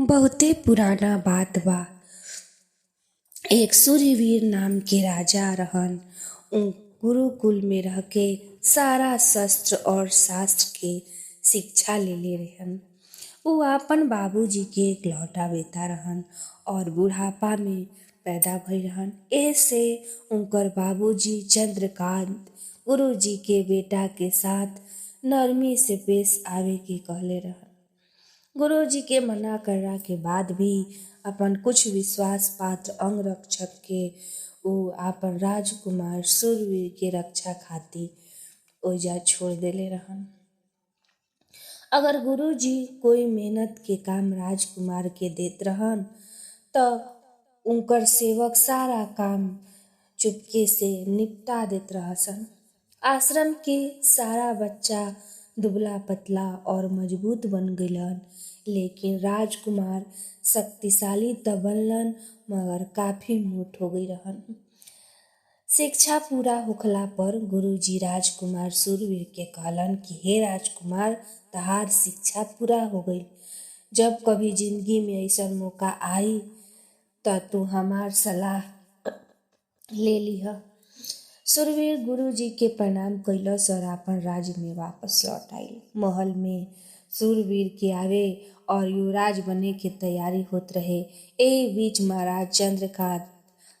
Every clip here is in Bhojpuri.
बहुते पुराना बात बा। एक सूर्यवीर नाम के राजा रहन। उ गुरुकुल में रह के सारा शस्त्र और शास्त्र के शिक्षा लेले रहन। उ आपन बाबूजी के इकलौता बेटा रहन और बुढ़ापा में पैदा भई रहन। ऐसे उनकर बाबूजी चंद्रकांत गुरुजी के बेटा के साथ नरमी से पेश आवे के कहले रहन। गुरुजी के मना करला के बाद भी अपन कुछ विश्वास पात्र अंगरक्षक के उ आपन राजकुमार शूरवीर के रक्षा खातिर ओइजा छोड़ देले रहन। अगर गुरुजी कोई मेहनत के काम राजकुमार के देत रहन त उनकर सेवक सारा काम चुपके से निपटा देत रहसन। आश्रम के सारा बच्चा दुबला पतला और मजबूत बन गइलन, लेकिन राजकुमार शक्तिशाली त बनलन मगर काफी मोट हो गई रहन। शिक्षा पूरा होखला पर गुरुजी राजकुमार शूरवीर के कहलन कि हे राजकुमार, तहार शिक्षा पूरा हो गई। जब कभी जिंदगी में ऐसा मौका आई त तू हमार सलाह ले लिह। शूरवीर गुरुजी के प्रणाम कइलस और आपन राज्य में वापस लौट आइल। महल में शूरवीर के आवे और युवराज बने के तैयारी होत रहे। एही बीच महाराज चंद्रकांत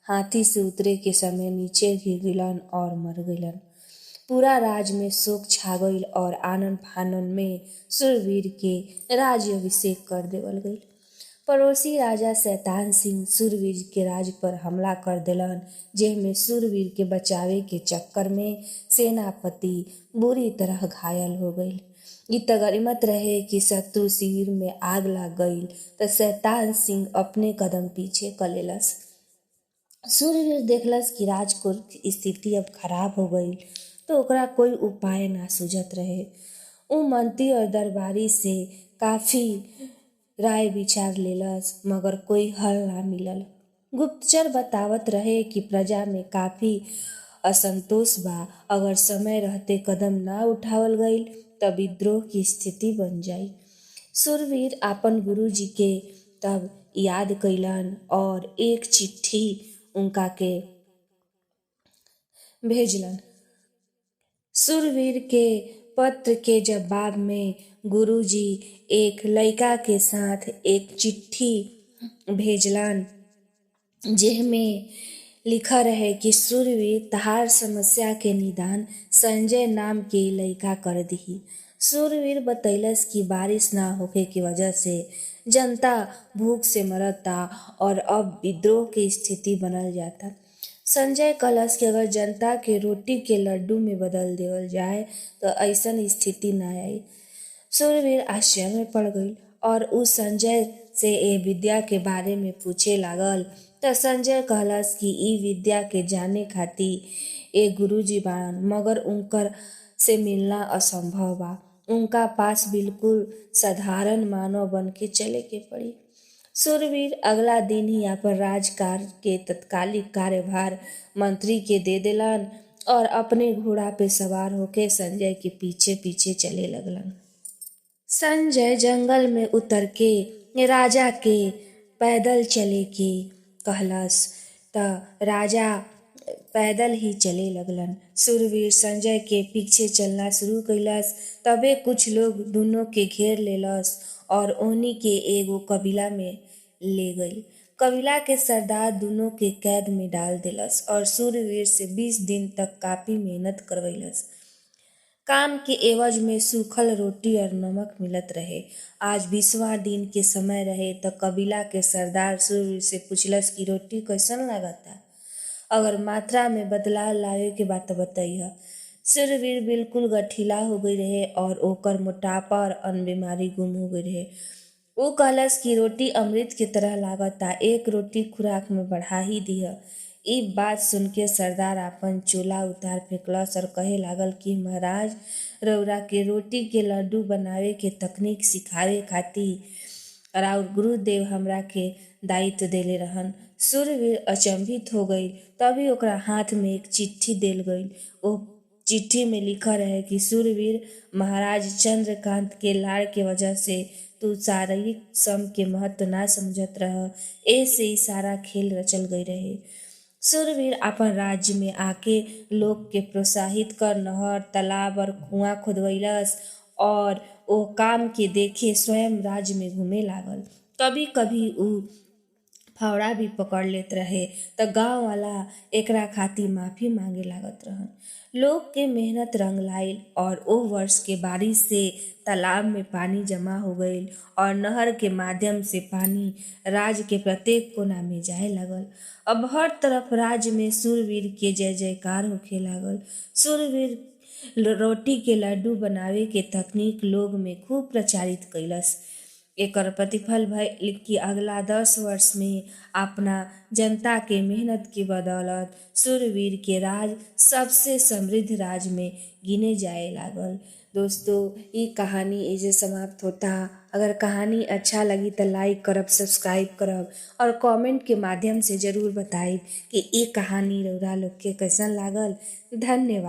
हाथी से उतरे के समय नीचे गिर गइलन और मर गइलन। पूरा राज में शोक छा गइल और आनन फानन में शूरवीर के राज्याभिषेक कर देवल गइल। पड़ोसी राजा शैतान सिंह शूरवीर के राज पर हमला कर देलन, जेमे शूरवीर के बचावे के चक्कर में सेनापति बुरी तरह घायल हो गइल। इ त गनीमत रहे कि शत्रु शिविर में आग लग गइल त शैतान सिंह अपने कदम पीछे क लेलस। शूरवीर देखलस कि राजकुल की स्थिति अब खराब हो गई तो ओकरा कोई उपाय ना सूझत रहे। उ मंत्री और दरबारी से काफी राय विचार लेलस मगर कोई हल ना मिलल। गुप्तचर बतावत रहे कि प्रजा में काफी असंतोष बा, अगर समय रहते कदम ना उठावल गइल त विद्रोह की स्थिति बन जाई। शूरवीर आपन गुरुजी के तब याद कइलन और एक चिट्ठी उनका के भेजलन। शूरवीर के पत्र के जवाब में गुरुजी एक लइका के साथ एक चिट्ठी भेजलन, जेमे लिखा रहे कि शूरवीर, तहार समस्या के निदान संजय नाम के लइका कर दिही। शूरवीर बतैलस कि बारिश ना होखे की वजह से जनता भूख से मरता और अब विद्रोह की स्थिति बनल जाता। संजय कहलस कि अगर जनता के रोटी के लड्डू में बदल देवल जाए तो ऐसन स्थिति ना आई। शूरवीर आश्चर्य में पड़ गई और उस संजय से ए विद्या के बारे में पूछे लागल त संजय कहलस कि ई विद्या के जाने खातिर ए गुरुजी बाड़न, मगर उनकर से मिलना असंभव बा। उनका पास बिल्कुल साधारण मानव बन के चले के पड़ी। शूरवीर अगला दिन ही अपन राजकार्य के तत्कालिक कार्यभार मंत्री के दे देलन और अपने घोड़ा पे सवार होके संजय के पीछे पीछे चले लगलन। संजय जंगल में उतर के राजा के पैदल चले के कहलस त राजा पैदल ही चले लगलन। शूरवीर संजय के पीछे चलना शुरू कइलस। तबे कुछ लोग दोनों के घेर लेलस और ओहनी के एगो कबीला में ले गई। कबीला के सरदार दोनों के कैद में डाल देलस और शूरवीर से 20 दिन तक काफी मेहनत करवैलस। काम के एवज में सूखल रोटी और नमक मिलत रहे। आज 20वां दिन के समय रहे त कबीला के सरदार शूरवीर से पूछलस कि रोटी कैसन लागता, अगर मात्रा में बदलाव लावे के बात बताइह। शूरवीर बिल्कुल गठिला हो गई रहे और ओकर मोटापा और अन्य बीमारी गुम हो गई रहे। वो कहलस कि रोटी अमृत के तरह लागता, एक रोटी खुराक में बढ़ा ही दिह। ई बात सुन के सरदार आपन चोला उतार फेंकलस और कहे लागल कि महाराज, रउरा के रोटी के लड्डू बनावे के तकनीक सिखावे खातिर राउर गुरुदेव हमरा के दायित्व देले रहन। शूरवीर अचंभित हो गई। तभी ओकरा हाथ में एक चिट्ठी देल गई। ओ चिट्ठी में लिखा रहे कि सूरवीर महाराज चंद्रकांत के लाड़ के वजह से तू शारीरिक श्रम के महत्व ना समझत रह, ऐसे ही सारा खेल रचल गई रहे। सूरवीर अपन राज्य में आके लोग के प्रोत्साहित कर नहर तालाब और कुआं खुदवैलस और ओ काम के देखे स्वयं राज्य में घूमे लागल। कभी कभी ऊ फावड़ा भी पकड़ लेत रहे त गांव वाला एकरा खातिर माफी मांगे लागत रहन। लोग के मेहनत रंग लाइल और ओ वर्ष के बारिश से तालाब में पानी जमा हो गईल और नहर के माध्यम से पानी राज्य के प्रत्येक कोना में जाए लगल। अब हर तरफ राज्य में सूरवीर के जय जयकार होखे लागल। सूरवीर रोटी के लड्डू बनावे के तकनीक लोग में खूब प्रचारित कैलस। एकर प्रतिफल भइल कि अगला 10 वर्ष में अपना जनता के मेहनत की बदौलत सूरवीर के राज सबसे समृद्ध राज में गिने जाए लागल। दोस्तों, ये कहानी एजे समाप्त होता। अगर कहानी अच्छा लगी तो लाइक करब, सब्सक्राइब करब और कमेंट के माध्यम से जरूर बताइब कि ये कहानी रउरा लोग के कैसन लागल। धन्यवाद।